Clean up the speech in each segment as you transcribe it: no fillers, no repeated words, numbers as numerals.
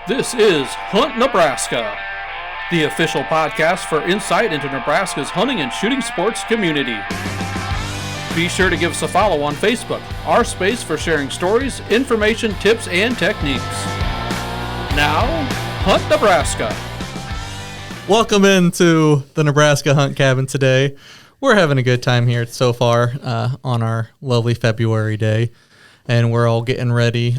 This is Hunt Nebraska, the official podcast for insight into Nebraska's hunting and shooting sports community. Be sure to give us a follow on Facebook, our space for sharing stories, information, tips, and techniques. Now, Hunt Nebraska. Welcome into the Nebraska Hunt Cabin today. We're having a good time here so far on our lovely February day, and we're all getting ready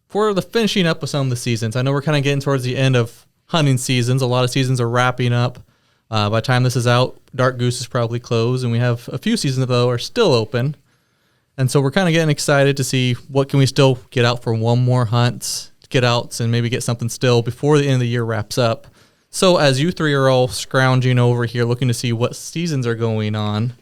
for the finishing up of some of the seasons. I know we're kind of getting towards the end of hunting seasons. A lot of seasons are wrapping up. By the time this is out, dark goose is probably closed, and we have a few seasons, though, are still open. And so we're kind of getting excited to see what can we still get out for one more hunt, get out and maybe get something still before the end of the year wraps up. So as you three are all scrounging over here looking to see what seasons are going on.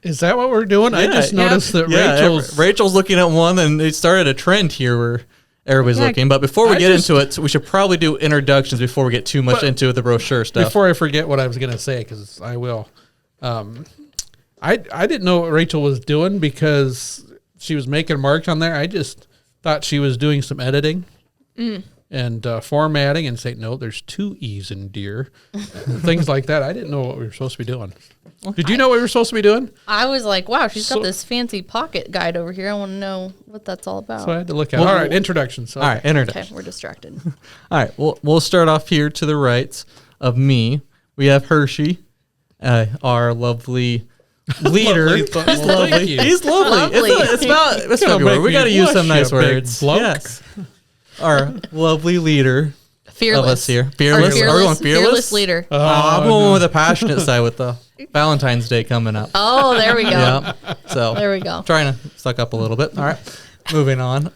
Is that what we're doing? I just noticed that Rachel's looking at one, and it started a trend here where everybody's looking. But before we get into it, we should probably do introductions before we get too much into the brochure stuff. Before I forget what I was going to say, because I will. I didn't know what Rachel was doing because she was making marks on there. I just thought she was doing some editing and formatting and saying, no, there's two E's in deer. Things like that. I didn't know what we were supposed to be doing. Did you know what we were supposed to be doing? I was like, wow, she's got this fancy pocket guide over here. I want to know what that's all about. So I had to look at it. All right, introduction. So. All right, introduction. Okay, we're distracted. All right, we'll start off here to the right of me. We have Hershey, our lovely leader. He's lovely. He's lovely. It's February. We got to use some nice words. Yes. Our lovely leader. Fearless. Of us here. Fearless. Are we going fearless? Fearless leader. I'm going with the passionate side with the Valentine's Day coming up. Oh, there we go. Yeah. So there we go. Trying to suck up a little bit. All right. Moving on.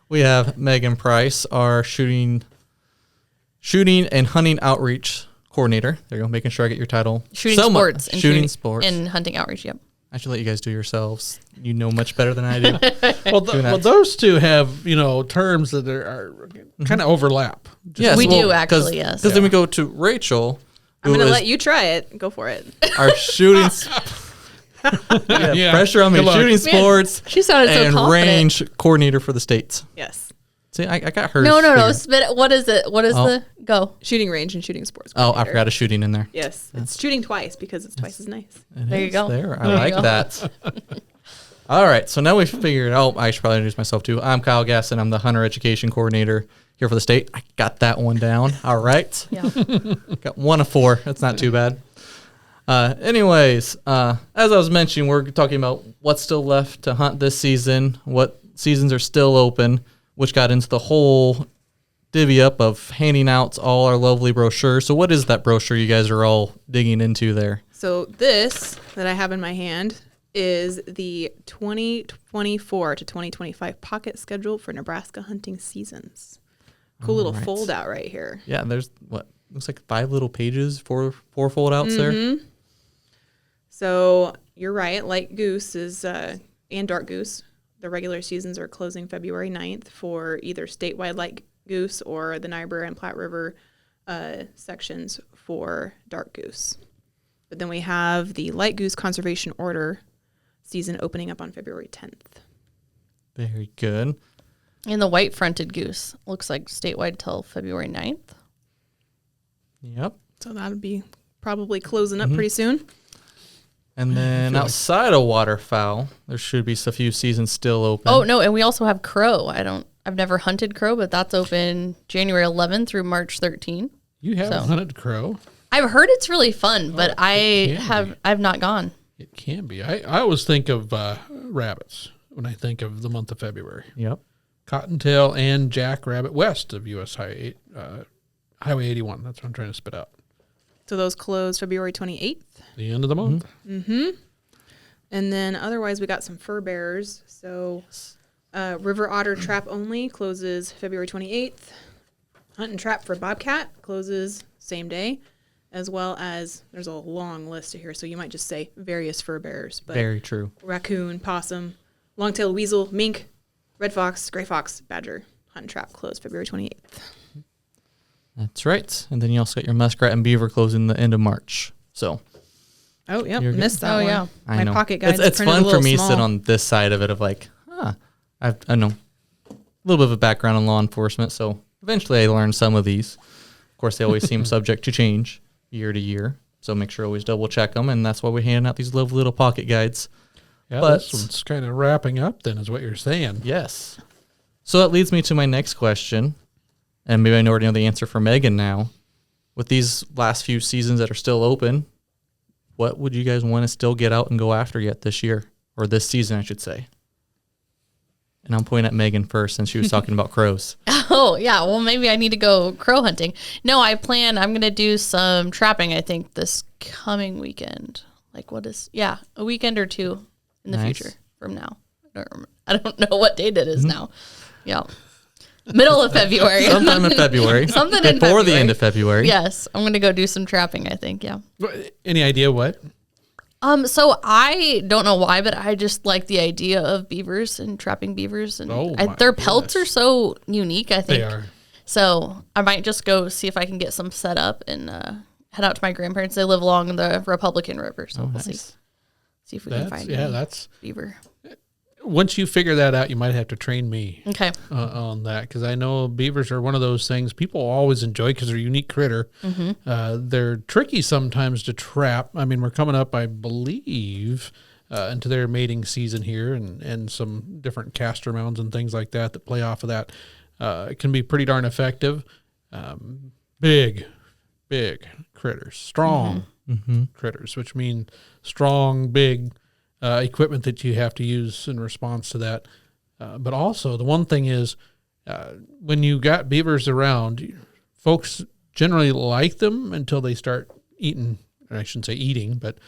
We have Megan Price, our shooting and hunting outreach coordinator. There you go. Making sure I get your title. Shooting Sports and hunting outreach. Yep. I should let you guys do yourselves. You know much better than I do. Well, those two have terms that are kind of overlap. Yes, we do actually. Yes. Because then we go to Rachel. I'm going to let you try it. Go for it. Our shooting. Pressure on me. Shooting sports. She sounded so confident. And range coordinator for the states. Yes. See, I got her. No. What is it? What is the go? Shooting range and shooting sports. Oh, I forgot a shooting in there. Yes. It's shooting twice because it's twice as nice. There you go. I like that. All right. So now we figured out, I should probably introduce myself too. I'm Kyle Gasson. I'm the hunter education coordinator here for the state. I got that one down. All right. Yeah. Got 1 of 4. That's not too bad. Anyways, as I was mentioning, we're talking about what's still left to hunt this season, what seasons are still open, which got into the whole divvy up of handing out all our lovely brochures. So what is that brochure you guys are all digging into there? So this that I have in my hand is the 2024 to 2025 pocket schedule for Nebraska hunting seasons. Cool little fold out right here. Yeah, there's looks like 5 little pages, four fold outs there. So you're right, light goose is and dark goose. The regular seasons are closing February 9th for either statewide light goose or the Niobrara and Platte River sections for dark goose. But then we have the light goose conservation order season opening up on February 10th. Very good. And the white fronted goose looks like statewide till February 9th. Yep. So that'll be probably closing up pretty soon. And then outside of waterfowl, there should be a few seasons still open. Oh no, and we also have crow. I've never hunted crow, but that's open January 11th through March 13th. You haven't hunted crow? I've heard it's really fun, but I've not gone. It can be. I always think of rabbits when I think of the month of February. Yep. Cottontail and jackrabbit west of US Highway 81. That's what I'm trying to spit out. So those close February 28th. The end of the month. Mm-hmm. And then otherwise we got some fur bearers. So river otter trap only closes February 28th. Hunt and trap for bobcat closes same day, as well as there's a long list here. So you might just say various fur bearers. But very true. Raccoon, possum, long-tailed weasel, mink, red fox, gray fox, badger. Hunt and trap closed February 28th. That's right. And then you also got your muskrat and beaver closing the end of March. So. Oh, yeah. Missed that one. Yeah. My pocket guide's It's fun for me small. sitting on this side of it of like, I know a little bit of a background in law enforcement, so eventually I learned some of these. Of course, they always seem subject to change year to year. So make sure always double check them. And that's why we hand out these lovely little pocket guides. Yeah, But- this one's kind of wrapping up then is what you're saying. Yes. So that leads me to my next question. And maybe I already know the answer for Megan now. With these last few seasons that are still open, what would you guys want to still get out and go after yet this year? Or this season, I should say. And I'm pointing at Megan first since she was talking about crows. Oh, yeah. Well, maybe I need to go crow hunting. No, I'm going to do some trapping, I think, this coming weekend. Like, a weekend or two in the Nice. future from now. I don't know what date it is now. Yeah. Middle of February. Sometime in February. Something in Before the February. end of February. Yes. I'm going to go do some trapping, I think. Yeah. Any idea what? So I don't know why, but I just like the idea of beavers and trapping beavers, and Oh, my their pelts goodness. are so unique. I think They are. So I might just go see if I can get some set up and head out to my grandparents. They live along the Republican River, so we'll see if we can find any That's beaver. once you figure that out, you might have to train me Okay. on that because I know beavers are one of those things people always enjoy because they're a unique critter. They're tricky sometimes to trap. I mean, we're coming up, I believe, into their mating season here, and some different castor mounds and things like that play off of that. It can be pretty darn effective. Big critters, strong critters, which mean strong, big equipment that you have to use in response to that. But also, the one thing is, when you got beavers around, folks generally like them until they start eating. I shouldn't say eating, but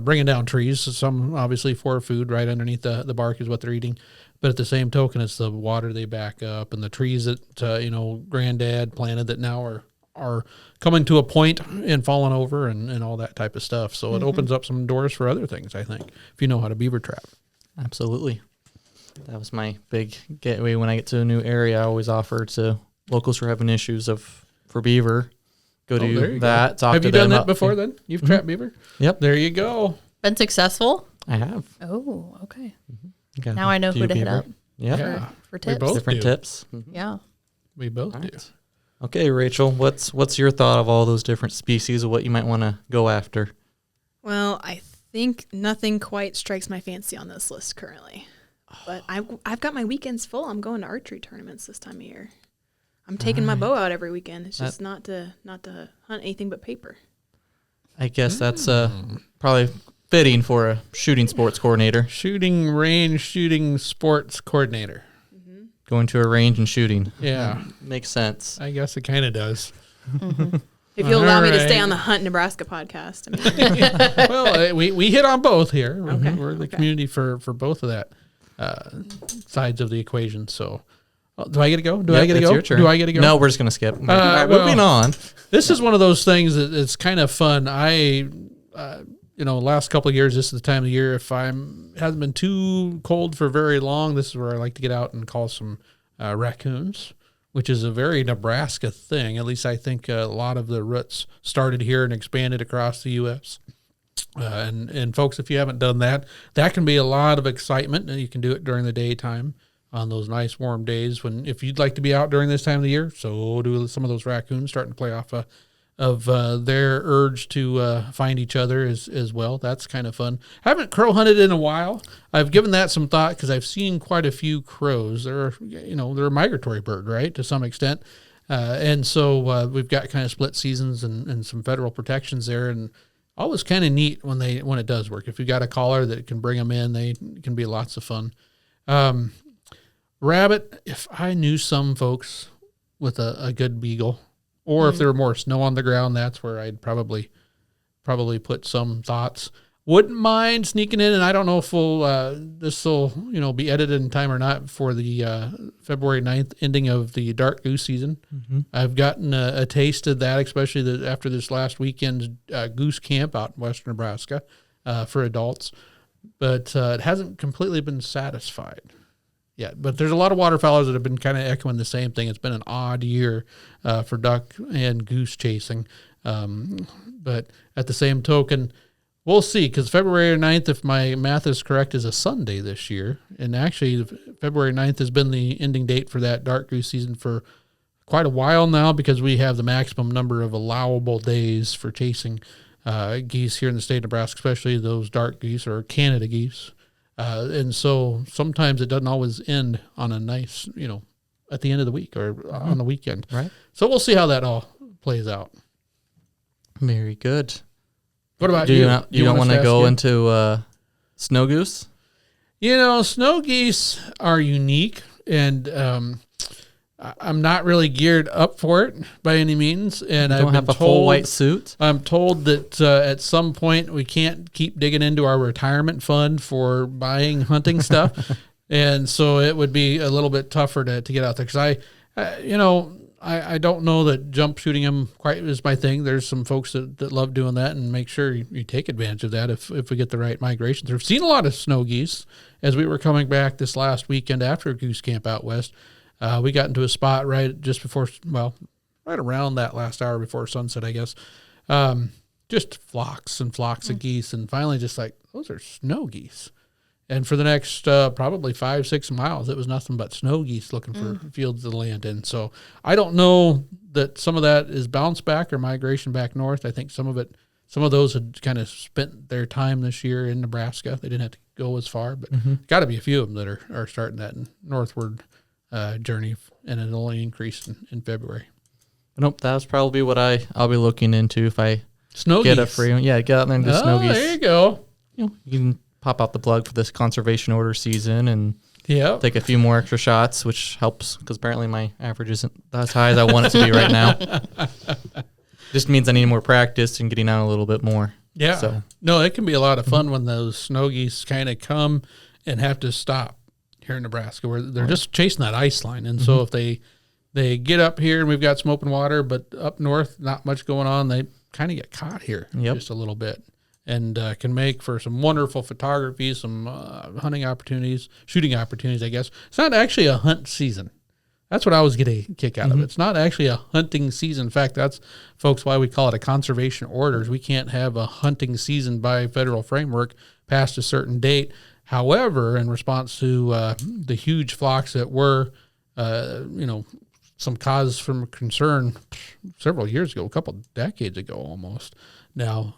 bringing down trees. Some obviously for food, right underneath the bark is what they're eating. But at the same token, it's the water they back up and the trees that granddad planted that now are coming to a point and falling over and all that type of stuff. So it opens up some doors for other things, I think, if you know how to beaver trap. Absolutely. That was my big gateway when I get to a new area. I always offer to locals who are having issues for beaver. Go There do you that. go. Talk Have to you them done that about- before then? You've trapped beaver? Yep. There you go. Been successful? I have. Oh, okay. Got Now I know a who few to hit beaver. up Yeah. Yeah. for We tips. both Different do. tips. Yeah. We both All do. right. Okay, Rachel, what's your thought of all those different species of what you might want to go after? Well, I think nothing quite strikes my fancy on this list currently. But I've got my weekends full. I'm going to archery tournaments this time of year. I'm taking my bow out every weekend. It's just not to hunt anything but paper. I guess that's probably fitting for a shooting sports coordinator. Shooting range, shooting sports coordinator. Going to a range and shooting. Yeah, Makes sense. I guess it kind of does. If you'll allow me to stay Alright. on the Hunt Nebraska podcast. I mean, Well, we hit on both here. Okay, We're the okay. community for both of that sides of the equation. So, do I get to go? Do I Yep, get to it's go? your turn. Do I get to go? No, we're just going to skip. All right, well- moving on. This is one of those things that it's kind of fun. Last couple of years, this is the time of the year. If hasn't been too cold for very long, this is where I like to get out and call some raccoons, which is a very Nebraska thing. At least I think a lot of the roots started here and expanded across the U.S. And folks, if you haven't done that, that can be a lot of excitement, and you can do it during the daytime on those nice warm days. If you'd like to be out during this time of the year, so do some of those raccoons starting to play off of their urge to find each other as well. That's kind of fun. I haven't crow hunted in a while. I've given that some thought because I've seen quite a few crows. They're a migratory bird, right, to some extent. And so we've got kind of split seasons and some federal protections there, and always kind of neat when it does work. If you got a caller that can bring them in, they can be lots of fun. Rabbit, if I knew some folks with a good beagle, or if there were more snow on the ground, that's where I'd probably put some thoughts. Wouldn't mind sneaking in, and I don't know if this will be edited in time or not for the February 9th ending of the dark goose season. I've gotten a taste of that, especially after this last weekend's goose camp out in western Nebraska for adults, but it hasn't completely been satisfied. Yeah, but there's a lot of waterfowlers that have been kind of echoing the same thing. It's been an odd year for duck and goose chasing. But at the same token, we'll see, because February 9th, if my math is correct, is a Sunday this year. And actually, February 9th has been the ending date for that dark goose season for quite a while now because we have the maximum number of allowable days for chasing geese here in the state of Nebraska, especially those dark geese or Canada geese. And so sometimes it doesn't always end on a nice, at the end of the week or on the weekend. Right. So we'll see how that all plays out. Very good. What about you? You don't want to go into snow goose? Snow geese are unique, and I'm not really geared up for it by any means. And I don't have a full white suit. I'm told that at some point we can't keep digging into our retirement fund for buying hunting stuff. And so it would be a little bit tougher to get out there because I don't know that jump shooting them quite is my thing. There's some folks that love doing that and make sure you take advantage of that if we get the right migration through. I've seen a lot of snow geese as we were coming back this last weekend after goose camp out west. We got into a spot right around that last hour before sunset, I guess. Just flocks and flocks of geese, and finally just like, those are snow geese. And for the next probably 5-6 miles, it was nothing but snow geese looking for fields to land in. So I don't know that some of that is bounce back or migration back north. I think some of those had kind of spent their time this year in Nebraska. They didn't have to go as far, but got to be a few of them that are starting that northward journey, and it'll only increase in February. Nope, that's probably what I'll be looking into if I snow get geese. A free one. Yeah, get out there and do snow geese. There you go. You can pop out the plug for this conservation order season and take a few more extra shots, which helps because apparently my average isn't as high as I want it to be right now. Just means I need more practice and getting out a little bit more. Yeah. So. No, it can be a lot of fun when those snow geese kind of come and have to stop here in Nebraska where they're just chasing that ice line. And so if they get up here and we've got some open water, but up north, not much going on, they kind of get caught here just a little bit. And can make for some wonderful photography, some hunting opportunities, shooting opportunities, I guess. It's not actually a hunt season. That's what I was getting a kick out of it. It's not actually a hunting season. In fact, that's, folks, why we call it a conservation orders. We can't have a hunting season by federal framework past a certain date. However, in response to the huge flocks that were, some cause from concern several years ago, a couple decades ago almost, now,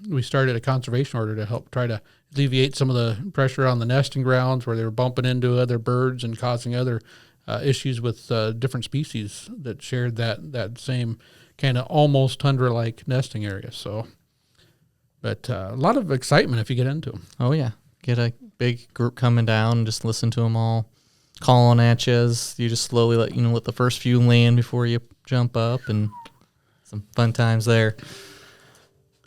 we started a conservation order to help try to alleviate some of the pressure on the nesting grounds where they were bumping into other birds and causing other issues with different species that shared that same kind of almost tundra-like nesting area. So, but a lot of excitement if you get into them. Oh, yeah. Get a big group coming down and just listen to them all calling at you as you just slowly let the first few land before you jump up, and some fun times there.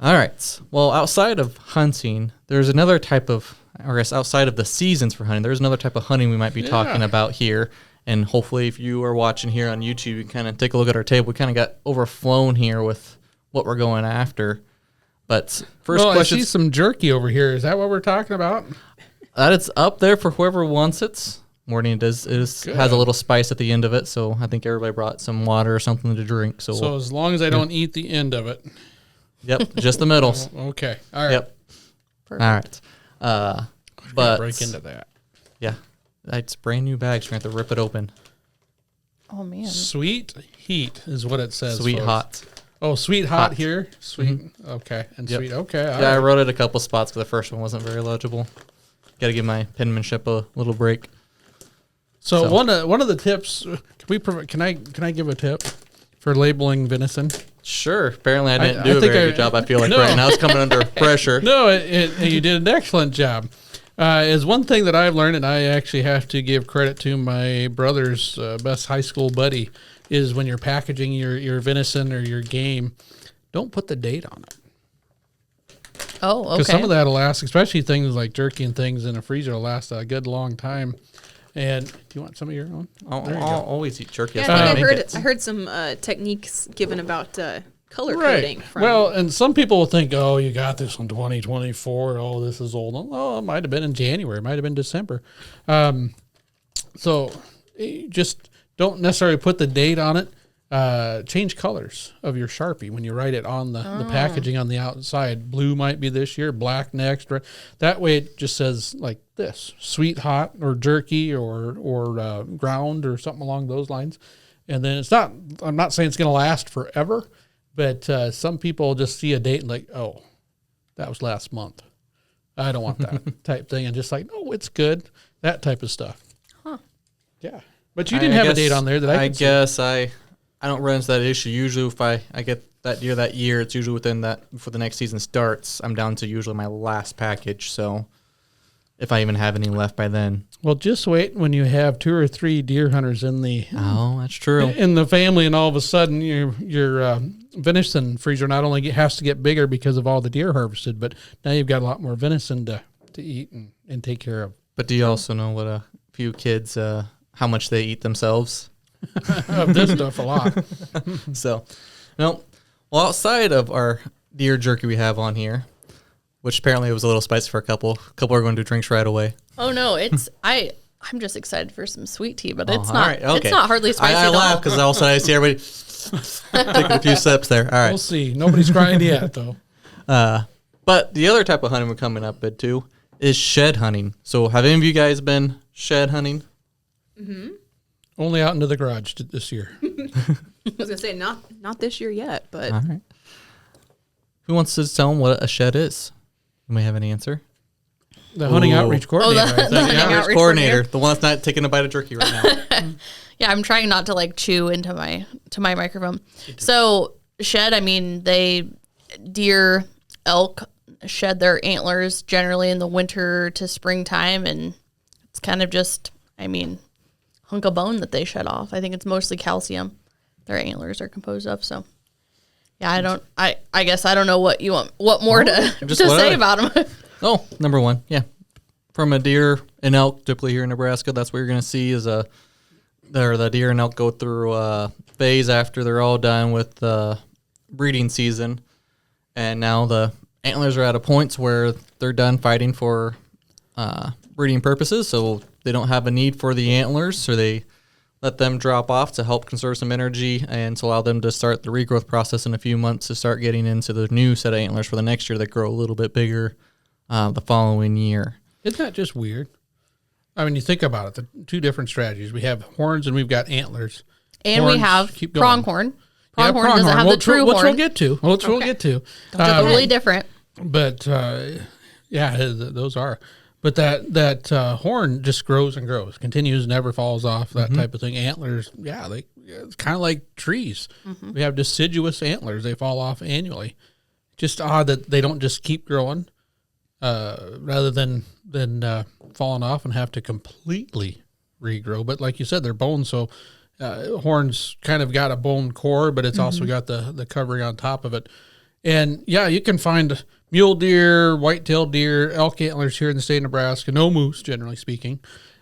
All right. Well, outside of hunting, there's another type of, or I guess outside of the seasons for hunting, there's another type of hunting we might be talking about here. And hopefully if you are watching here on YouTube, you can kind of take a look at our table. We kind of got overflown here with what we're going after. But first question. I see some jerky over here. Is that what we're talking about? That it's up there for whoever wants it. Morning has a little spice at the end of it. So I think everybody brought some water or something to drink. So as long as I don't eat the end of it. Yep, just the middles. Okay. All right. Yep. Perfect. All right. But break into that. Yeah. It's brand new bags. We're going to have to rip it open. Oh, man. Sweet heat is what it says. Sweet folks. hot. Oh, sweet hot here. Sweet. Okay. And sweet. Okay. Yeah, right. I wrote it a couple spots because the first one wasn't very legible. Got to give my penmanship a little break. So one of the tips, can I give a tip for labeling venison? Sure. Apparently, I didn't do a very good job. I feel like right now it's coming under pressure. No, you did an excellent job. Is one thing that I've learned, and I actually have to give credit to my brother's best high school buddy, is when you're packaging your venison or your game, don't put the date on it. Oh, okay. Because some of that will last, especially things like jerky and things in a freezer, will last a good long time. And do you want some of your own? I'll always eat jerky. Yeah, I heard some techniques given about color coding. Well, and some people will think, oh, you got this in 2024. Oh, this is old. Oh, it might have been in January. It might have been December. So just don't necessarily put the date on it. Change colors of your Sharpie when you write it on the packaging on the outside. Blue might be this year, black next. That way it just says like this, sweet hot or jerky or ground or something along those lines. And then I'm not saying it's going to last forever, but some people just see a date and like, oh, that was last month. I don't want that type thing. And just like, no, it's good. That type of stuff. Huh. Yeah. But you didn't have a date on there that I could see. guess I don't run into that issue. Usually if I get that year, it's usually within that, before the next season starts, I'm down to usually my last package. So if I even have any left by then. Well, just wait when you have 2 or 3 deer hunters in the That's true. in the family, and all of a sudden your venison freezer not only has to get bigger because of all the deer harvested, but now you've got a lot more venison to eat and take care of. But do you also know what a few kids, how much they eat themselves? Of this stuff a lot. So, no. Well, outside of our deer jerky we have on here, which apparently it was a little spicy for a couple are going to do drinks right away. Oh no, it's I'm just excited for some sweet tea, but it's all not. right, okay. It's not hardly spicy. I at laugh all. because all of a sudden I see everybody taking a few sips there. All right. We'll see. Nobody's crying yet, though. But the other type of hunting we're coming up with too is shed hunting. So have any of you guys been shed hunting? Only out into the garage this year. I was gonna say not this year yet, but All right. Who wants to tell them what a shed is? You may have an answer. The hunting Ooh. outreach coordinator. I the think. hunting Yeah. outreach Coordinator, coordinator. the one that's not taking a bite of jerky right now. Yeah, I'm trying not to like chew into my microphone. So shed, I mean, deer, elk shed their antlers generally in the winter to springtime, and it's kind of just, I mean, hunk of bone that they shed off. I think it's mostly calcium their antlers are composed of. So yeah, I guess I don't know what more to just say whatever. about them. Oh, number one, yeah. From a deer and elk, typically here in Nebraska, that's what you're going to see is the deer and elk go through a phase after they're all done with breeding season. And now the antlers are at a point where they're done fighting for breeding purposes, so they don't have a need for the antlers, so they let them drop off to help conserve some energy and to allow them to start the regrowth process in a few months to start getting into the new set of antlers for the next year that grow a little bit bigger the following year. Isn't that just weird? I mean, you think about it, the two different strategies. We have horns and we've got antlers. And Horns, we have keep going. pronghorn. Yeah, Pronghorn doesn't have the true which horn. we'll get to. We'll get to. Totally different. But yeah, those are. But that horn just grows and grows, continues, never falls off, that type of thing. Antlers, yeah, it's kind of like trees. We have deciduous antlers; they fall off annually. Just odd that they don't just keep growing, rather than falling off and have to completely regrow. But like you said, they're bones, so horns kind of got a bone core, but it's also got the covering on top of it. And yeah, you can find mule deer, white-tailed deer, elk antlers here in the state of Nebraska. No moose, generally speaking.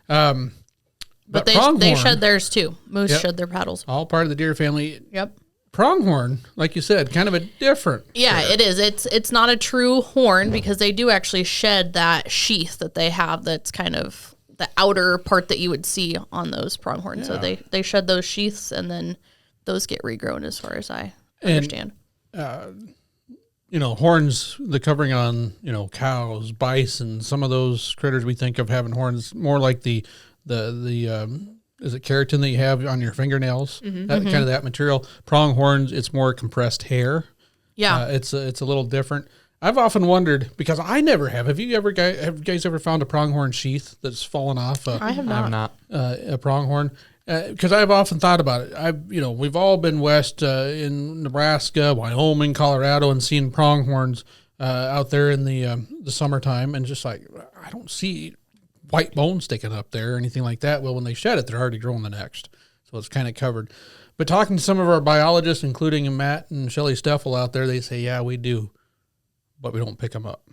But They pronghorn, shed theirs too. Moose Yep. shed their paddles. all part of the deer family. Yep. Pronghorn, like you said, kind of a different. Yeah, it is. It's not a true horn because they do actually shed that sheath that they have. That's kind of the outer part that you would see on those pronghorns. So they shed those sheaths and then those get regrown, as far as I understand. Horns, the covering on, cows, bison, some of those critters we think of having horns, more like the is it keratin that you have on your fingernails? Kind of that material. Pronghorns, it's more compressed hair. Yeah. It's a little different. I've often wondered, because I never have. Have you guys ever found a pronghorn sheath that's fallen off? I have I'm not. not. A pronghorn, because I've often thought about it. We've all been west in Nebraska, Wyoming, Colorado, and seen pronghorns out there in the summertime, and just like, I don't see white bone sticking up there or anything like that. Well, when they shed it, they're already growing the next, so it's kind of covered. But talking to some of our biologists, including Matt and Shelley Steffel out there, they say, yeah, we do, but we don't pick them up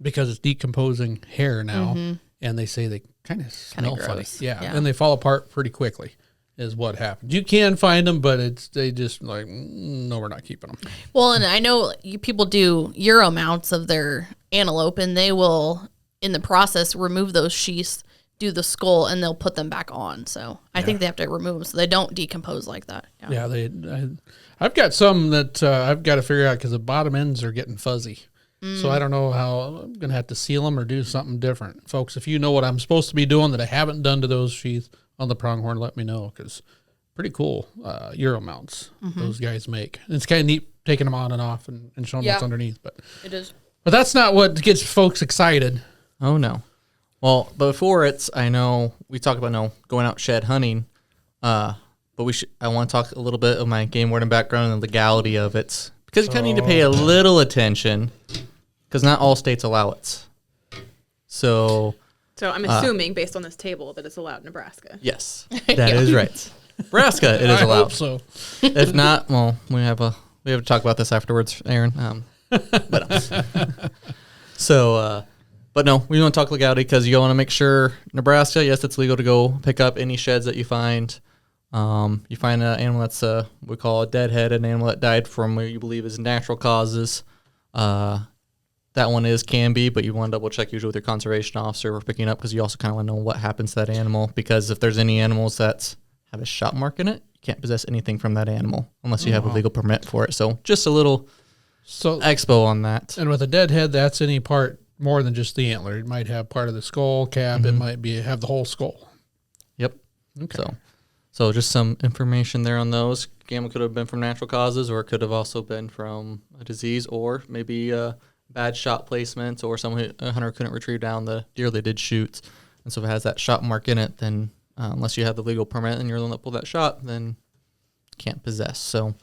because it's decomposing hair now. And they say they kind of smell funny. gross. Yeah. Yeah. And they fall apart pretty quickly is what happens. You can find them, but they just like, no, we're not keeping them. Well, and I know people do Euro mounts of their antelope, and they will, in the process, remove those sheaths, do the skull, and they'll put them back on. So I think they have to remove them so they don't decompose like that. Yeah. Yeah. I've got some that I've got to figure out because the bottom ends are getting fuzzy. So I don't know how I'm going to have to seal them or do something different. Folks, if you know what I'm supposed to be doing that I haven't done to those sheaths on the pronghorn, let me know, because pretty cool Euro mounts those guys make. And it's kind of neat taking them on and off and showing what's underneath. But it is. But that's not what gets folks excited. Oh, no. Well, before I know we talk about going out shed hunting, but I want to talk a little bit of my game warden background and the legality of it, because you kind of need to pay a little attention, because not all states allow it. So I'm assuming, based on this table, that it's allowed in Nebraska. yes, that is right. Nebraska, it is I allowed. hope so. If not, well, we have to talk about this afterwards, Aaron. But no, we want to talk legality because you want to make sure Nebraska, yes, it's legal to go pick up any sheds that you find. You find an animal that's we call a deadhead, an animal that died from what you believe is natural causes. That one can be, but you want to double check usually with your conservation officer for picking up, because you also kind of want to know what happens to that animal, because if there's any animals that have a shot mark in it, you can't possess anything from that animal unless you have a legal permit for it. So just a little expo on that. And with a deadhead, that's any part more than just the antler. It might have part of the skull cap. It might have the whole skull. Yep. Okay. So just some information there on those. Gamma could have been from natural causes, or it could have also been from a disease, or maybe bad shot placement, or a hunter couldn't retrieve down the deer they did shoot. And so if it has that shot mark in it, then unless you have the legal permit and you're the one that pulled that shot, then can't possess. So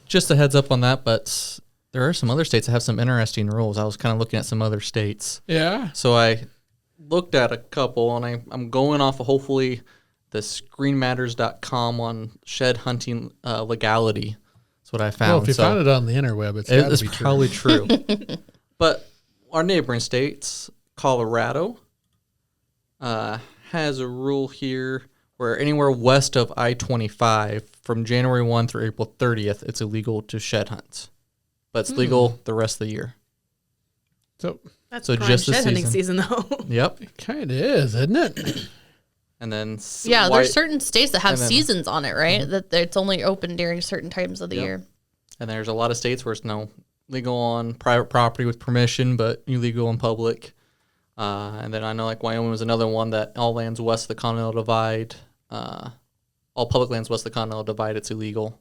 just a heads up on that. But there are some other states that have some interesting rules. I was kind of looking at some other states. Yeah. So I looked at a couple, and I'm going off of hopefully the screenmatters.com on shed hunting legality. That's what I found. Well, if you found it on the interweb, it's probably true. But our neighboring states, Colorado, has a rule here where anywhere west of I-25 from January 1 through April 30th, it's illegal to shed hunt. But it's legal the rest of the year. That's so prime just the shed hunting season, though. Yep. It kind of is, isn't it? And then there's certain states that have seasons on it, right? That it's only open during certain times of the year. And there's a lot of states where it's legal on private property with permission, but illegal in public. And then I know Wyoming was another one that all lands west of the Continental Divide, all public lands west of the Continental Divide, it's illegal.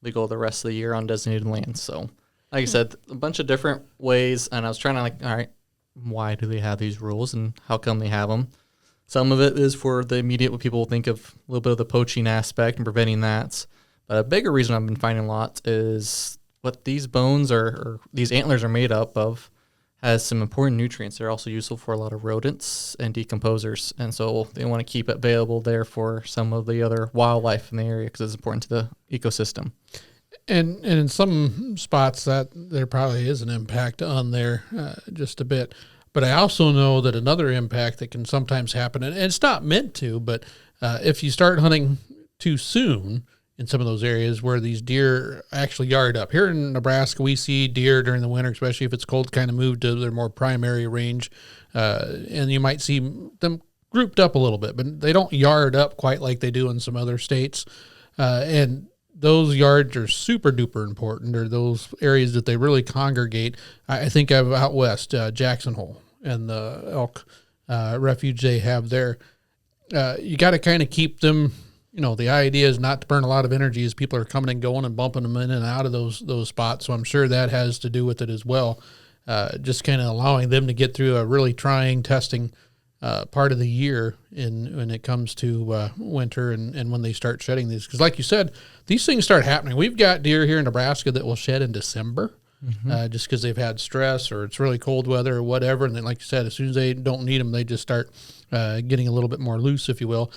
Legal the rest of the year on designated lands. So, like I said, a bunch of different ways, and I was trying to all right, why do they have these rules and how come they have them? Some of it is for the immediate, what people think of a little bit of the poaching aspect and preventing that. But a bigger reason I've been finding a lot is what these bones or these antlers are made up of has some important nutrients. They're also useful for a lot of rodents and decomposers. And so they want to keep it available there for some of the other wildlife in the area because it's important to the ecosystem. And in some spots that there probably is an impact on there just a bit. But I also know that another impact that can sometimes happen, and it's not meant to, but if you start hunting too soon in some of those areas where these deer actually yard up. Here in Nebraska, we see deer during the winter, especially if it's cold, kind of move to their more primary range. And you might see them grouped up a little bit, but they don't yard up quite like they do in some other states. And those yards are super duper important, or those areas that they really congregate. I think of out west, Jackson Hole and the elk refuge they have there. You got to kind of keep them. The idea is not to burn a lot of energy as people are coming and going and bumping them in and out of those spots. So I'm sure that has to do with it as well. Just kind of allowing them to get through a really trying testing part of the year when it comes to winter and when they start shedding these. Because like you said, these things start happening. We've got deer here in Nebraska that will shed in December just because they've had stress or it's really cold weather or whatever. And then, like you said, as soon as they don't need them, they just start getting a little bit more loose, if you will.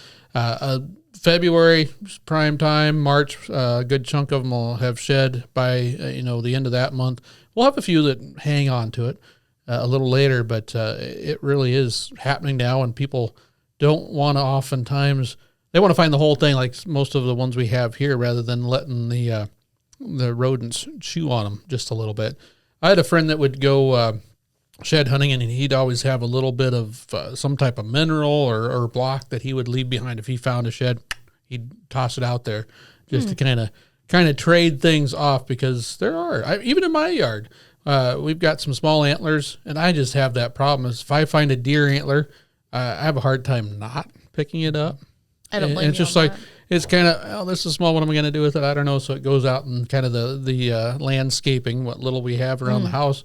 February, prime time, March, a good chunk of them will have shed by, the end of that month. We'll have a few that hang on to it a little later, but it really is happening now, and people don't want to oftentimes, they want to find the whole thing like most of the ones we have here rather than letting the rodents chew on them just a little bit. I had a friend that would go shed hunting, and he'd always have a little bit of some type of mineral or block that he would leave behind. If he found a shed, he'd toss it out there just to kind of trade things off, because there are, even in my yard, we've got some small antlers, and I just have that problem is if I find a deer antler, I have a hard time not picking it up. I don't blame and it's you just on like, that. it's kind of, oh, this is small. What am I going to do with it? I don't know. So it goes out and kind of the landscaping, what little we have around the house.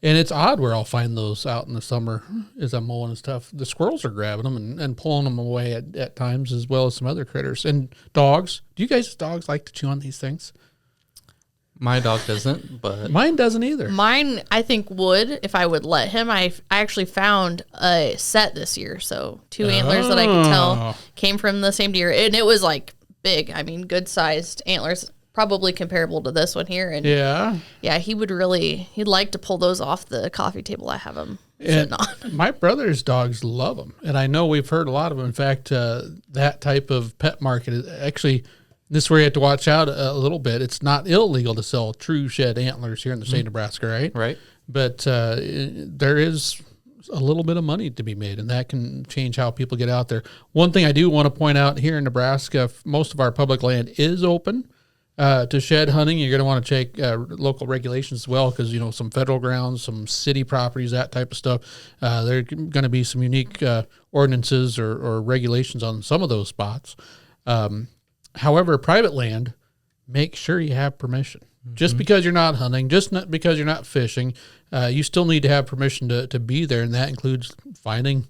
And it's odd where I'll find those out in the summer as I'm mowing and stuff. The squirrels are grabbing them and pulling them away at times, as well as some other critters. And dogs. Do you guys' dogs like to chew on these things? My dog doesn't, but Mine doesn't either. Mine, I think, would if I would let him. I actually found a set this year, so 2 antlers that I could tell came from the same deer, and it was like big. I mean, good sized antlers, probably comparable to this one here. And yeah, he'd like to pull those off the coffee table I have him sitting on. My brother's dogs love them, and I know we've heard a lot of them. In fact, that type of pet market is actually. This is where you have to watch out a little bit. It's not illegal to sell true shed antlers here in the state of Nebraska, right? Right. But there is a little bit of money to be made, and that can change how people get out there. One thing I do want to point out here in Nebraska, most of our public land is open to shed hunting. You're going to want to check local regulations as well, because, you know, some federal grounds, some city properties, that type of stuff. There are going to be some unique ordinances or regulations on some of those spots. However, private land, make sure you have permission. Just because you're not hunting, just not because you're not fishing, you still need to have permission to be there, and that includes finding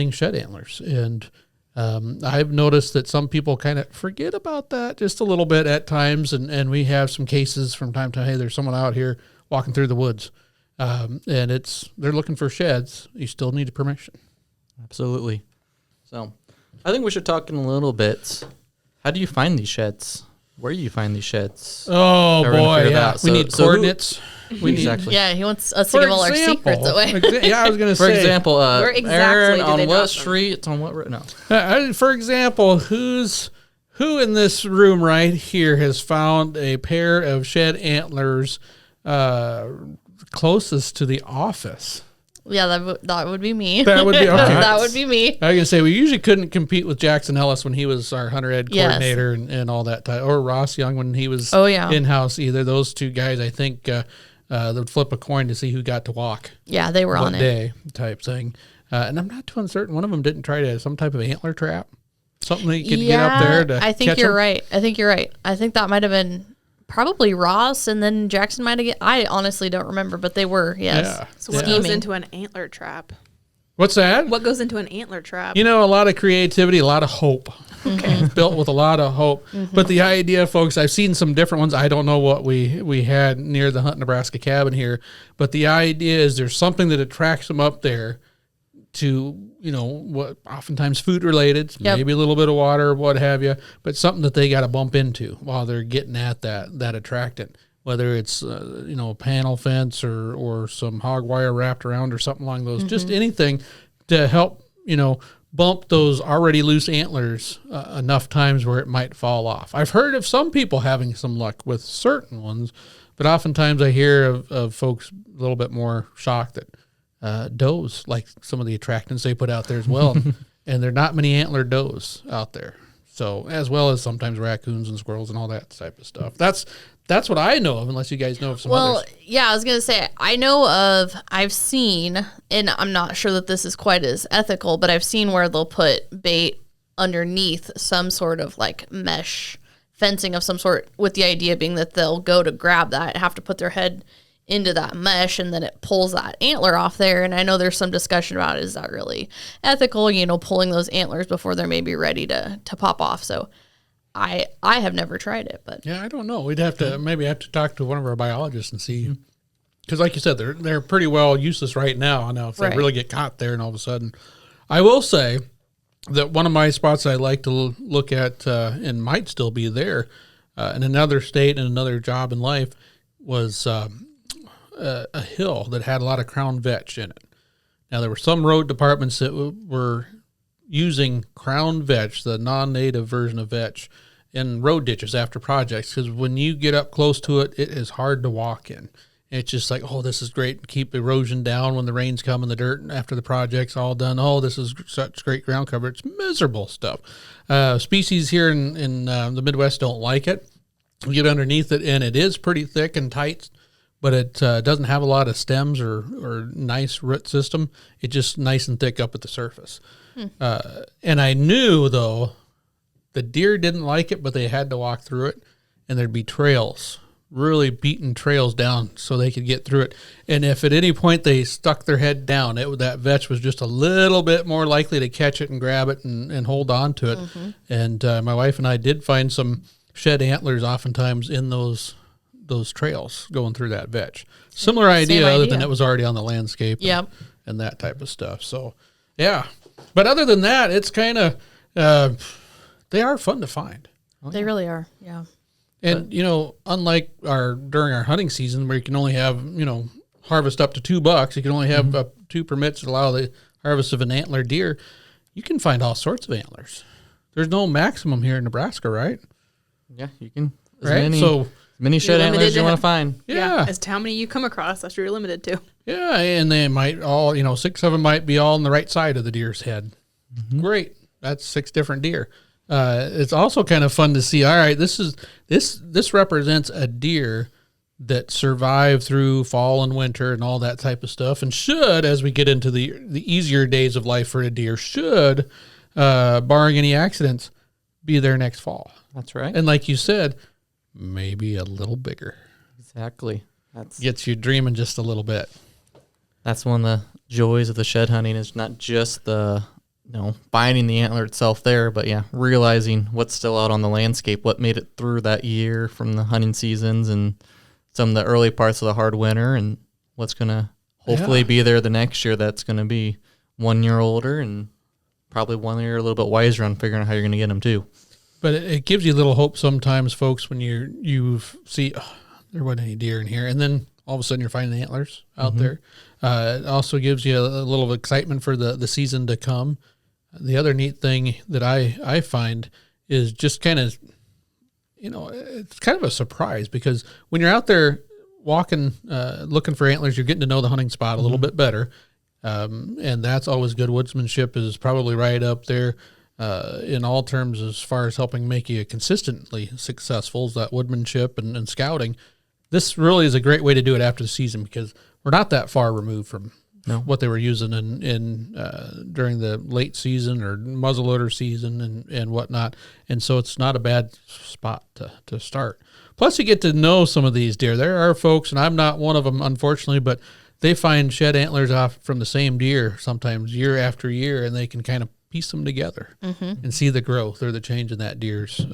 shed antlers. And I've noticed that some people kind of forget about that just a little bit at times, and we have some cases from time to time. Hey, there's someone out here walking through the woods, and they're looking for sheds. You still need permission. absolutely. So I think we should talk in a little bit. How do you find these sheds? Where do you find these sheds? Oh, We're gonna boy, figure yeah. that out. We need coordinates. We exactly. Yeah, he wants us to give all our secrets away. Yeah, I was going to For say. example, Where exactly Aaron do on they what drop them? street? On what road? No. For example, who in this room right here has found a pair of shed antlers closest to the office? Yeah, that would be me. That would be okay. That would be me. I was going to say, we usually couldn't compete with Jackson Ellis when he was our hunter ed Yes. coordinator and all that time, or Ross Young when he was in-house either. Those two guys, I think, they'd flip a coin to see who got to walk Yeah, they were what on it. day type thing. And I'm not too uncertain. One of them didn't try some type of antler trap, something that you could get up there to I think catch you're 'em. right. I think you're right. I think that might have been probably Ross, and then Jackson might have get. I honestly don't remember, but they were, yes. Yeah. So what goes into an antler trap? What's that? What goes into an antler trap? You know, a lot of creativity, a lot of hope. Okay. Built with a lot of hope. But the idea, folks, I've seen some different ones. I don't know what we had near the Hunt Nebraska cabin here, but the idea is there's something that attracts them up there to, you know, what oftentimes food related, Yep. maybe a little bit of water, what have you, but something that they got to bump into while they're getting at that attractant. Whether it's, you know, a panel fence or some hog wire wrapped around or something along those, just anything to help, you know, bump those already loose antlers enough times where it might fall off. I've heard of some people having some luck with certain ones, but oftentimes I hear of folks a little bit more shocked that does like some of the attractants they put out there as well. And there are not many antler does out there. So, as well as sometimes raccoons and squirrels and all that type of stuff. That's what I know of, unless you guys know of some others. Yeah, I was going to say, I've seen, and I'm not sure that this is quite as ethical, but I've seen where they'll put bait underneath some sort of like mesh fencing of some sort, with the idea being that they'll go to grab that, have to put their head into that mesh, and then it pulls that antler off there. And I know there's some discussion about, is that really ethical, you know, pulling those antlers before they're maybe ready to pop off. So I have never tried it, but Yeah, I don't know. We'd have to talk to one of our biologists and see, because like you said, they're pretty well useless right now. Now, if they Right. really get caught there, and all of a sudden, I will say that one of my spots I like to look at and might still be there in another state and another job in life was a hill that had a lot of crown vetch in it. Now, there were some road departments that were using crown vetch, the non-native version of vetch, in road ditches after projects, because when you get up close to it, it is hard to walk in. It's just like, oh, this is great. Keep erosion down when the rains come and the dirt after the project's all done. Oh, this is such great ground cover. It's miserable stuff. Species here in the Midwest don't like it. You get underneath it, and it is pretty thick and tight, but it doesn't have a lot of stems or nice root system. It's just nice and thick up at the surface. And I knew, though, the deer didn't like it, but they had to walk through it, and there'd be trails, really beaten trails down so they could get through it. And if at any point they stuck their head down, that vetch was just a little bit more likely to catch it and grab it and hold on to it. And my wife and I did find some shed antlers oftentimes in those trails going through that vetch. Similar idea, other than it was already on the landscape. Yep. And that type of stuff. So, yeah. But other than that, it's kind of, they are fun to find. They really are. Yeah. And, unlike during our hunting season where you can only have, harvest up to $2, you can only have 2 permits that allow the harvest of an antler deer, you can find all sorts of antlers. There's no maximum here in Nebraska, right? Yeah, you can. Right? Many shed antlers you want to find. Yeah. As to how many you come across, that's what you're limited to. Yeah, and they might all, 6 of them might be all on the right side of the deer's head. Great. That's 6 different deer. It's also kind of fun to see, all right, this represents a deer that survived through fall and winter and all that type of stuff, and should, as we get into the easier days of life for a deer, should, barring any accidents, be there next fall. That's right. And like you said, maybe a little bigger. Exactly. Gets you dreaming just a little bit. That's one of the joys of the shed hunting is not just the, finding the antler itself there, but realizing what's still out on the landscape, what made it through that year from the hunting seasons and some of the early parts of the hard winter, and what's going to hopefully be there the next year that's going to be 1 year older and probably 1 year a little bit wiser on figuring out how you're going to get them too. But it gives you a little hope sometimes, folks, when you see there wasn't any deer in here, and then all of a sudden you're finding antlers out there. It also gives you a little excitement for the season to come. The other neat thing that I find is just kind of, it's kind of a surprise because when you're out there walking, looking for antlers, you're getting to know the hunting spot a little bit better. And that's always good. Woodsmanship is probably right up there in all terms as far as helping make you consistently successful, is that woodmanship and scouting. This really is a great way to do it after the season because we're not that far removed from what they were using in during the late season or muzzleloader season and whatnot. And so it's not a bad spot to start. Plus, you get to know some of these deer. There are folks, and I'm not one of them, unfortunately, but they find shed antlers off from the same deer sometimes year after year, and they can kind of piece them together and see the growth or the change in that deer's,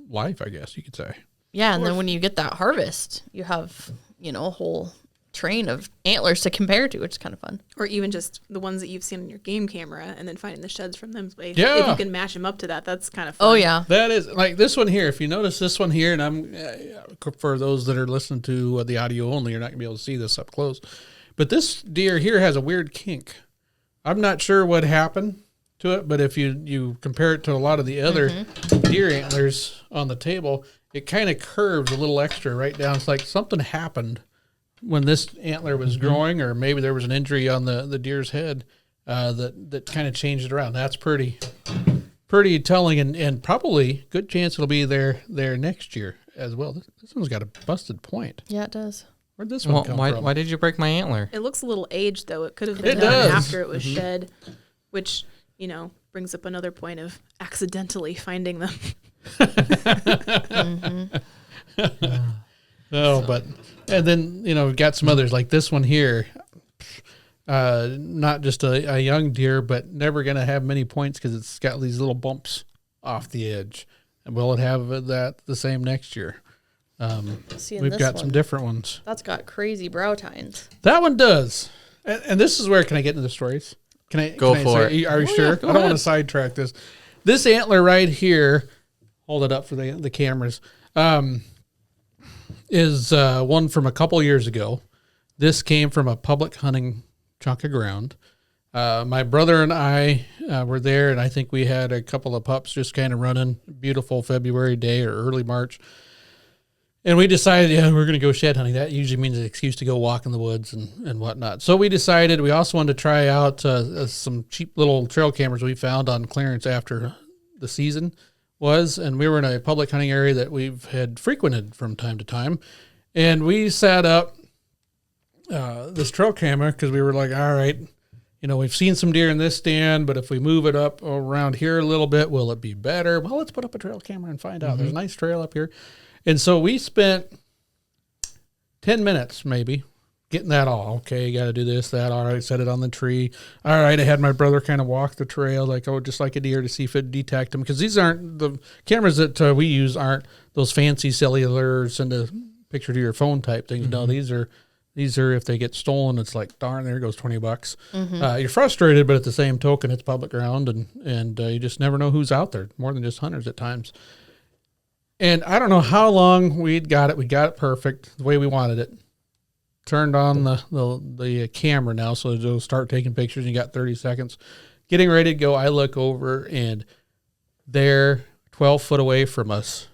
life, I guess you could say. Yeah, and then when you get that harvest, you have, a whole train of antlers to compare to, which is kind of fun. Or even just the ones that you've seen on your game camera and then finding the sheds from them. If you can match them up to that, that's kind of fun. Oh, yeah. That is, like this one here, if you notice this one here, and I'm, for those that are listening to the audio only, you're not going to be able to see this up close. But this deer here has a weird kink. I'm not sure what happened to it, but if you compare it to a lot of the other deer antlers on the table, it kind of curves a little extra right down. It's like something happened when this antler was growing, or maybe there was an injury on the deer's head that kind of changed it around. That's pretty telling, and probably good chance it'll be there next year as well. This one's got a busted point. Yeah, it does. Where'd this one come from? Why did you break my antler? It looks a little aged, though. It could have been It done does. after it was shed, which, brings up another point of accidentally finding them. And then, we've got some others like this one here. Not just a young deer, but never going to have many points because it's got these little bumps off the edge. And will it have that the same next year? We've got some different ones. That's got crazy brow tines. That one does. And this is where, can I get into the stories? Go for it. Are you sure? I don't want to sidetrack this. This antler right here, hold it up for the cameras, is one from a couple years ago. This came from a public hunting chunk of ground. My brother and I were there, and I think we had a couple of pups just kind of running. Beautiful February day or early March. And we decided, we're going to go shed hunting. That usually means an excuse to go walk in the woods and whatnot. So we decided we also wanted to try out some cheap little trail cameras we found on clearance after the season was. And we were in a public hunting area that we've had frequented from time to time. And we set up this trail camera because we were like, all right, we've seen some deer in this stand, but if we move it up around here a little bit, will it be better? Well, let's put up a trail camera and find out. There's a nice trail up here. And so we spent 10 minutes maybe getting that all. Okay, you got to do this, that. All right, set it on the tree. All right, I had my brother kind of walk the trail just like a deer to see if it detect them. Because these aren't, the cameras that we use aren't those fancy cellular send a picture to your phone type things. No, these are if they get stolen, it's like, darn, there goes $20. You're frustrated, but at the same token, it's public ground, and you just never know who's out there, more than just hunters at times. And I don't know how long we'd got it. We got it perfect, the way we wanted it. Turned on the camera now, so it'll start taking pictures. You got 30 seconds. Getting ready to go, I look over, and there, 12 foot away from us,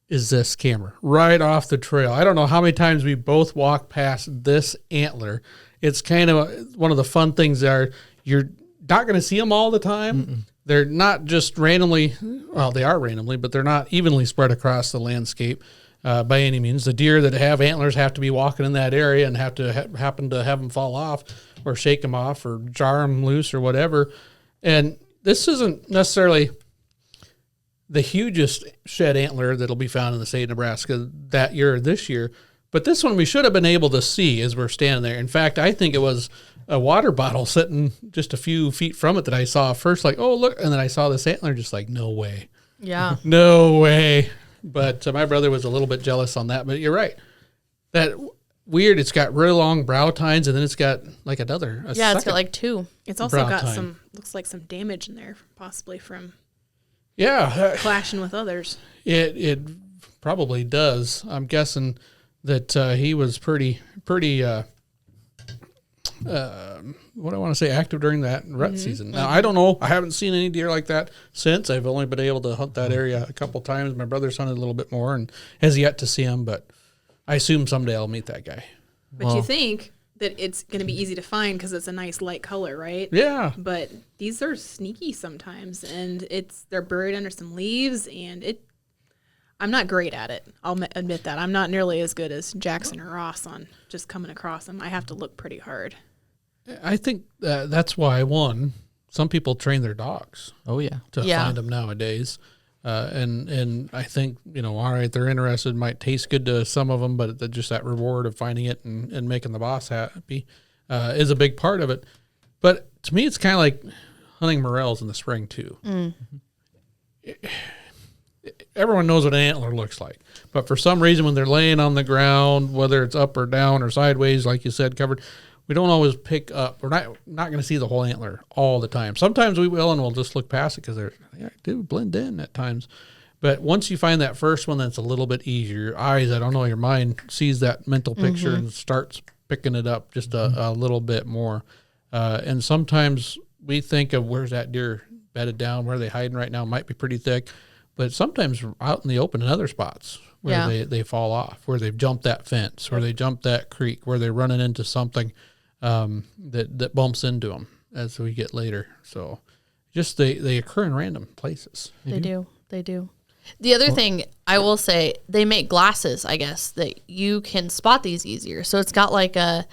is this camera right off the trail. I don't know how many times we both walked past this antler. It's kind of one of the fun things there. You're not going to see them all the time. Mm-mm. They're not just randomly, well, they are randomly, but they're not evenly spread across the landscape by any means. The deer that have antlers have to be walking in that area and have to happen to have them fall off or shake them off or jar them loose or whatever. And this isn't necessarily the hugest shed antler that'll be found in the state of Nebraska that year or this year. But this one we should have been able to see as we're standing there. In fact, I think it was a water bottle sitting just a few feet from it that I saw first, like, oh, look. And then I saw this antler just like, no way. Yeah. No way. But my brother was a little bit jealous on that. But you're right. That weird, it's got really long brow tines, and then it's got like another. It's got like two. It's also got looks like some damage in there, possibly from clashing with others. It probably does. I'm guessing that he was pretty what do I want to say, active during that rut season. Now, I don't know. I haven't seen any deer like that since. I've only been able to hunt that area a couple times. My brother's hunted a little bit more and has yet to see him, but I assume someday I'll meet that guy. But you think that it's going to be easy to find because it's a nice light color, right? Yeah. But these are sneaky sometimes, and they're buried under some leaves, and I'm not great at it. I'll admit that. I'm not nearly as good as Jackson or Ross on just coming across them. I have to look pretty hard. I think that's why, some people train their dogs. Oh, yeah. To find them nowadays. And I think, all right, they're interested, might taste good to some of them, but just that reward of finding it and making the boss happy is a big part of it. But to me, it's kind of like hunting morels in the spring, too. Everyone knows what an antler looks like. But for some reason, when they're laying on the ground, whether it's up or down or sideways, like you said, covered, we don't always pick up. We're not going to see the whole antler all the time. Sometimes we will, and we'll just look past it because they do blend in at times. But once you find that first one, that's a little bit easier. Your eyes, I don't know, your mind sees that mental picture and starts picking it up just a little bit more. And sometimes we think of where's that deer bedded down, where are they hiding right now, might be pretty thick. But sometimes out in the open in other spots where they fall off, where they've jumped that fence, where they jumped that creek, where they're running into something that bumps into them as we get later. So just they occur in random places. They do. The other thing I will say, they make glasses, I guess, that you can spot these easier. So it's got like I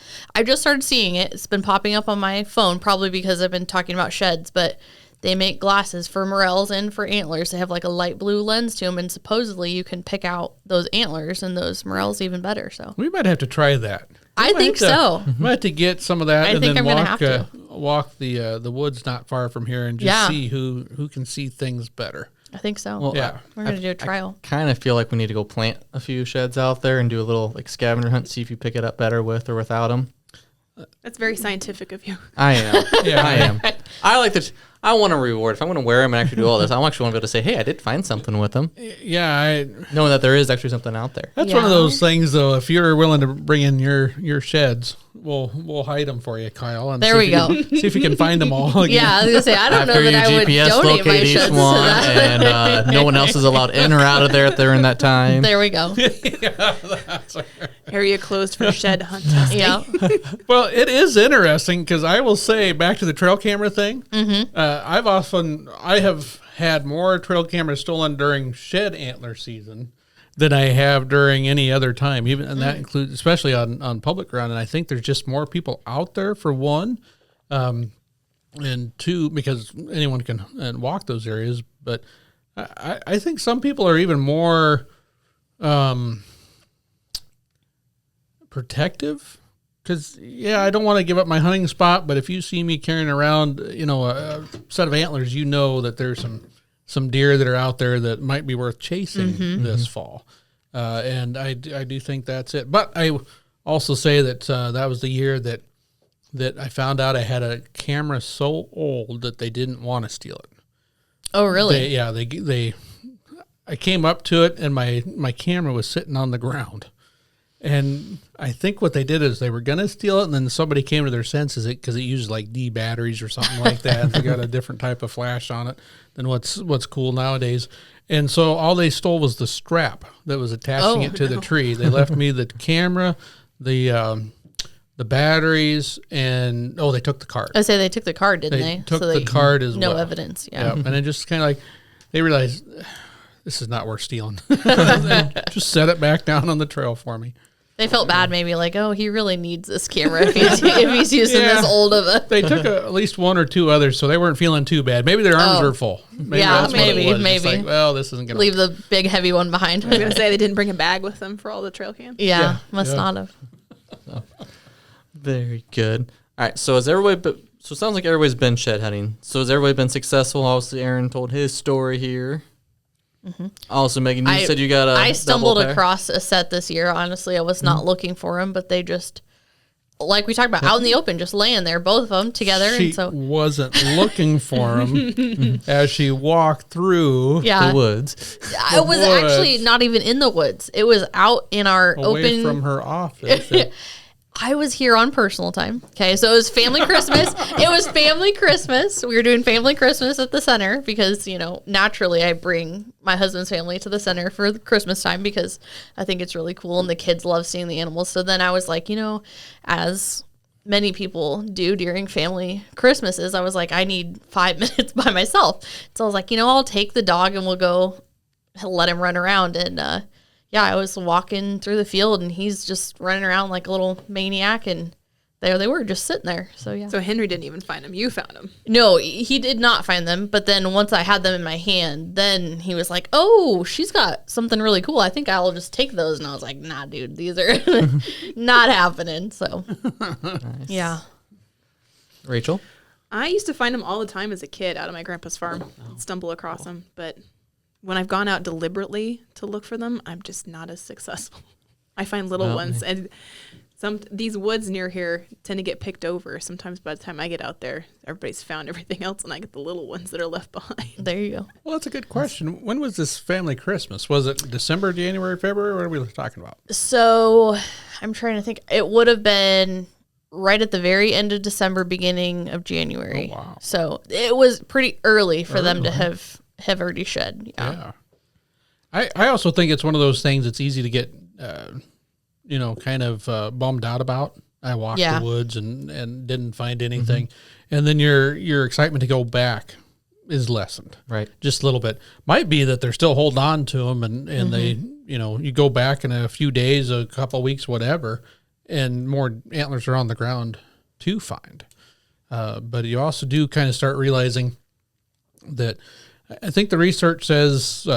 just started seeing it. It's been popping up on my phone, probably because I've been talking about sheds, but they make glasses for morels and for antlers. They have like a light blue lens to them, and supposedly you can pick out those antlers and those morels even better. So we might have to try that. I think so. We might have to get some of that I and think then I'm walk the woods not far from here and just see who can see things better. I think so. Well, we're going to do a trial. I kind of feel like we need to go plant a few sheds out there and do a little like scavenger hunt, see if you pick it up better with or without them. That's very scientific of you. I am. I am. I like to. I want a reward. If I'm going to wear them and actually do all this, I actually want to be able to say, hey, I did find something with them. Yeah. Knowing that there is actually something out there. That's one of those things, though. If you're willing to bring in your sheds, we'll hide them for you, Kyle. And there we go. See if you can find them all again. Yeah, I was going to say, I don't know that I would GPS donate my sheds to that. And no one else is allowed in or out of there during that time. There we go. Area closed for shed hunt testing. Yeah. Well, it is interesting because I will say, back to the trail camera thing, I have had more trail cameras stolen during shed antler season than I have during any other time, and that includes especially on public ground. And I think there's just more people out there for one, And two, because anyone can walk those areas. But I think some people are even more protective. Because, I don't want to give up my hunting spot, but if you see me carrying around, a set of antlers, you know that there's some deer that are out there that might be worth chasing this fall. And I do think that's it. But I also say that that was the year that I found out I had a camera so old that they didn't want to steal it. Oh, really? I came up to it, and my camera was sitting on the ground. And I think what they did is they were going to steal it, and then somebody came to their senses because it uses like D batteries or something like that. They got a different type of flash on it than what's cool nowadays. And so all they stole was the strap that was attaching it to the tree. They left me the camera, the batteries, and they took the card. I say they took the card, didn't they? They took the card as well. No evidence. Yeah. And it just kind of like they realized this is not worth stealing. Just set it back down on the trail for me. They felt bad, maybe like, oh, he really needs this camera if he's using this old of a. They took at least one or two others, so they weren't feeling too bad. Maybe their arms were full. Maybe. Just like, well, this isn't gonna leave the big heavy one behind. I was gonna say they didn't bring a bag with them for all the trail cams. Yeah, must not have. Very good. All right, so has everybody? So it sounds like everybody's been shed hunting. So has everybody been successful? Obviously, Aaron told his story here. Also, Megan, you said you got a. I stumbled across a set this year. Honestly, I was not looking for them, but they just, like we talked about, out in the open, just laying there, both of them together. She and so wasn't looking for them as she walked through the woods. I was actually not even in the woods. It was out in our away open from her office. I was here on personal time. Okay, so it was family Christmas. It was family Christmas. We were doing family Christmas at the center because, naturally I bring my husband's family to the center for the Christmas time because I think it's really cool and the kids love seeing the animals. So then I was like, as many people do during family Christmases, I was like, I need 5 minutes by myself. So I was like, I'll take the dog and we'll go let him run around. And, I was walking through the field and he's just running around like a little maniac, and there they were just sitting there. So, yeah. So Henry didn't even find them. You found them. No, he did not find them. But then once I had them in my hand, then he was like, oh, she's got something really cool. I think I'll just take those. And I was like, nah, dude, these are not happening. So, Nice. Yeah. Rachel? I used to find them all the time as a kid out of my grandpa's farm. I'd stumble across them. But when I've gone out deliberately to look for them, I'm just not as successful. I find little ones. And these woods near here tend to get picked over. Sometimes by the time I get out there, everybody's found everything else, and I get the little ones that are left behind. There you go. Well, that's a good question. When was this family Christmas? Was it December, January, February? What are we talking about? So I'm trying to think. It would have been right at the very end of December, beginning of January. Oh, wow. So it was pretty early for them to have already shed. Yeah. I also think it's one of those things that's easy to get, kind of bummed out about. I walked the woods and didn't find anything. And then your excitement to go back is lessened. Right. Just a little bit. Might be that they're still holding on to them and they, you go back in a few days, a couple of weeks, whatever, and more antlers are on the ground to find. But you also do kind of start realizing that I think the research says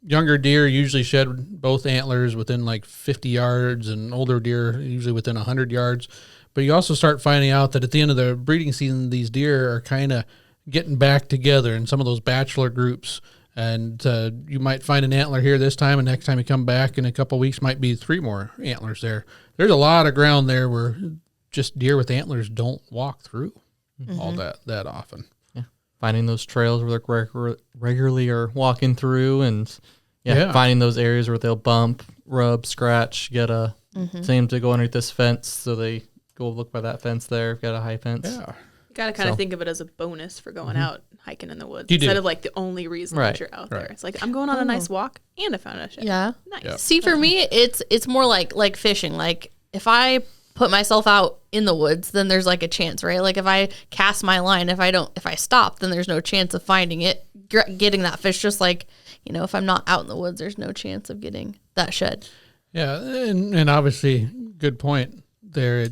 younger deer usually shed both antlers within like 50 yards and older deer usually within 100 yards. But you also start finding out that at the end of the breeding season, these deer are kind of getting back together in some of those bachelor groups. And you might find an antler here this time, and next time you come back in a couple of weeks might be 3 more antlers there. There's a lot of ground there where just deer with antlers don't walk through all that often. Finding those trails where they regularly are walking through, and finding those areas where they'll bump, rub, scratch, get a seem to go underneath this fence, so they go look by that fence there. Got a high fence. Yeah, you got to kind of think of it as a bonus for going out hiking in the woods instead of like the only reason that you're out there. It's like I'm going on a nice walk and I found a shed. Yeah, nice. Yep. See, for me, it's more like fishing. Like if I put myself out in the woods, then there's like a chance, right? Like if I cast my line, if I stop, then there's no chance of finding it, getting that fish. Just like, if I'm not out in the woods, there's no chance of getting that shed. Yeah. And obviously good point there.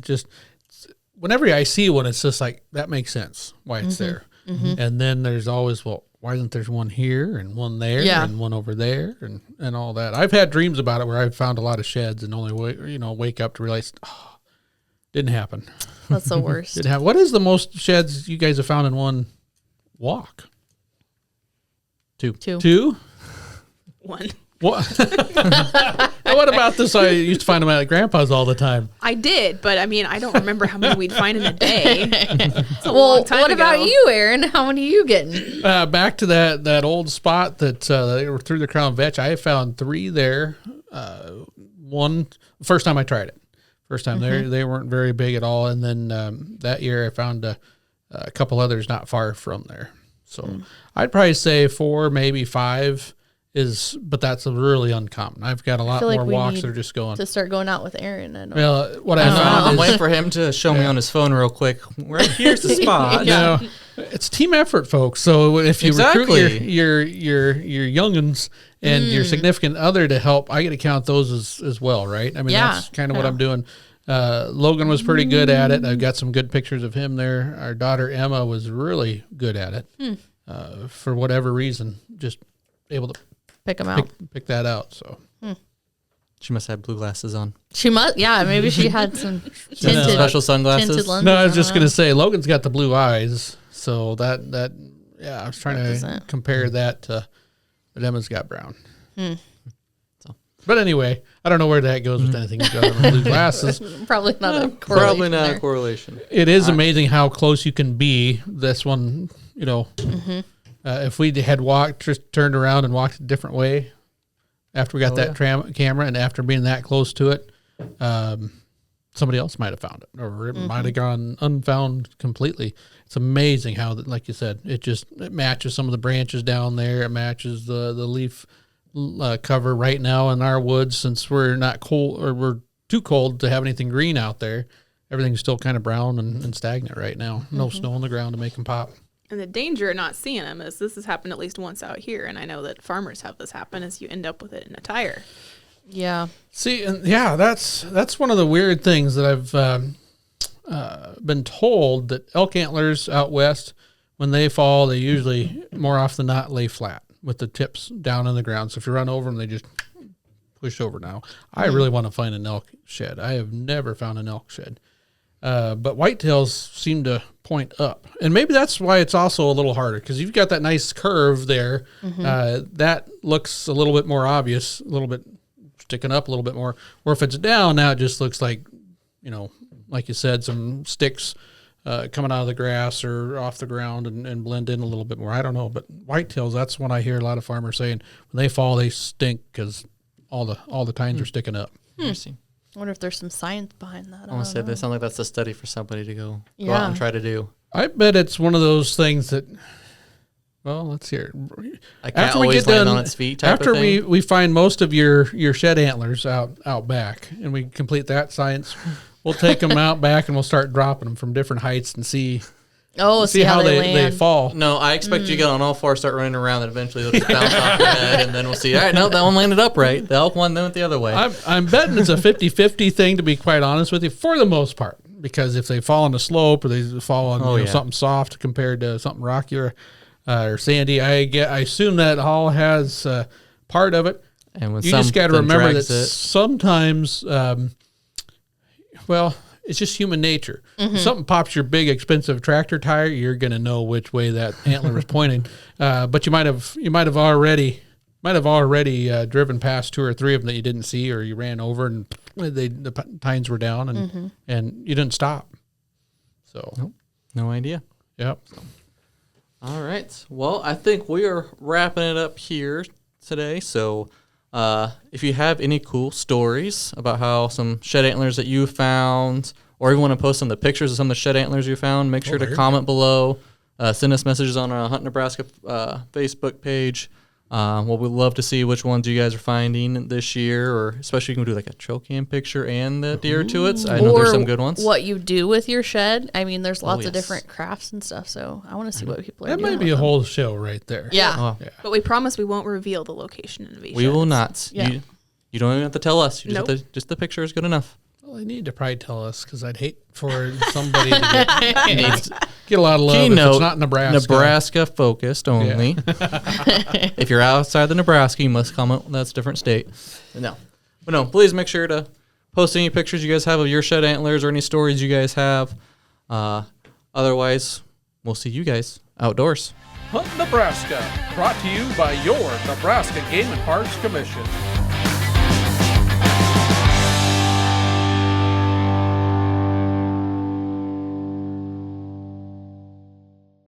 whenever I see one, it's just like, that makes sense why it's there. And then there's always, well, why isn't there one here and one there and one over there and all that? I've had dreams about it where I've found a lot of sheds and only wake up to realize, didn't happen. That's the worst. Didn't happen. What is the most sheds you guys have found in one walk? Two? One. What? What about this? I used to find them at Grandpa's all the time. I did, but I mean, I don't remember how many we'd find in a day. It's a Well, long time what ago. about you, Aaron? How many are you getting? Back to that old spot that they were through the Crown Vetch. I found 3 there. One first time I tried it. First time they weren't very big at all, and then that year I found a couple others not far from there. So I'd probably say 4, maybe 5. But that's really uncommon. I've got a lot feel like more we walks need that are just going. To start going out with Aaron. I don't Well, what I I know, found I'm is, waiting for him to show me on his phone real quick. Right here's the spot. Yeah. it's team effort, folks. So if you Exactly. recruit your youngins and your significant other to help, I get to count those as well, right? I mean, Yeah. that's kind of what I'm doing. Logan was pretty good at it. I've got some good pictures of him there. Our daughter Emma was really good at it. For whatever reason, just able to pick them out. pick that out. So She must have blue glasses on. She must. Yeah, maybe she had some tinted, Special sunglasses. tinted lenses. no, I was just don't gonna know. say Logan's got the blue eyes, so that I was trying to Represent. compare that to but Emma's got brown. So. But anyway, I don't know where that goes with anything other than blue glasses. Probably not a Probably not there. a correlation. It is amazing how close you can be. This one, if we had just turned around and walked a different way after we got camera and after being that close to it, somebody else might have found it, or it might have gone unfound completely. It's amazing how, like you said, it matches some of the branches down there. It matches the leaf cover right now in our woods, since we're not cold or we're too cold to have anything green out there. Everything's still kind of brown and stagnant right now. No snow on the ground to make them pop. And the danger of not seeing them is this has happened at least once out here, and I know that farmers have this happen, is you end up with it in a tire. Yeah. See, and yeah, that's one of the weird things that I've been told, that elk antlers out west, when they fall, they usually more often than not lay flat with the tips down in the ground. So if you run over them, they just push over. Now, I really want to find an elk shed. I have never found an elk shed. But whitetails seem to point up, and maybe that's why it's also a little harder, because you've got that nice curve there. That looks a little bit more obvious, a little bit sticking up a little bit more. Or if it's down, now it just looks like, like you said, some sticks coming out of the grass or off the ground and blend in a little bit more. I don't know, but whitetails, that's what I hear a lot of farmers saying. When they fall, they stink because all the tines are sticking up. Interesting. I wonder if there's some science behind that. I want to say this sounds like that's a study for somebody to go out Yeah. and try to do. I bet it's one of those things that, well, let's hear it. A cat always landing on its feet type after of thing. we find most of your shed antlers out back, and we complete that science, we'll take them out back and we'll start dropping them from different heights and see how they they land. fall. No, I expect you to get on all fours, start running around, and eventually they'll just bounce off your head, and then we'll see. All right, no, that one landed upright. The elk one went the other way. I'm betting it's a 50-50 thing, to be quite honest with you, for the most part. Because if they fall on a slope or they fall on something soft compared to something rocky or sandy, I assume that all has part of it. And when You just got to something remember that drags it, sometimes, it's just human nature. If something pops your big expensive tractor tire, you're going to know which way that antler was pointing. But you might have already driven past 2 or 3 of them that you didn't see, or you ran over and the tines were down and you didn't stop. So, no idea. yep. All right. Well, I think we are wrapping it up here today. So if you have any cool stories about how some shed antlers that you found, or you want to post some of the pictures of some of the shed antlers you found, make sure to comment below. Send us messages on our Hunt Nebraska Facebook page. Well, we'd love to see which ones you guys are finding this year, or especially you can do like a trail cam picture and the deer to it. I know there's some good ones. What you do with your shed. I mean, there's lots of yes. different crafts and stuff, so I want to see what people are That doing. might be a with them. whole show right there. Yeah. Oh, But we promise we won't reveal the location of these we will sheds. not. Yeah. You don't even have to tell us. You just Nope. have to, just the picture is good enough. Well, they need to probably tell us because I'd hate for somebody to Needs get a lot of love if keynote, it's not Nebraska. Nebraska focused only. If you're outside the Nebraska, you must comment. That's a different state. No. But no, please make sure to post any pictures you guys have of your shed antlers or any stories you guys have. Otherwise, we'll see you guys outdoors. Hunt Nebraska, brought to you by your Nebraska Game and Parks Commission.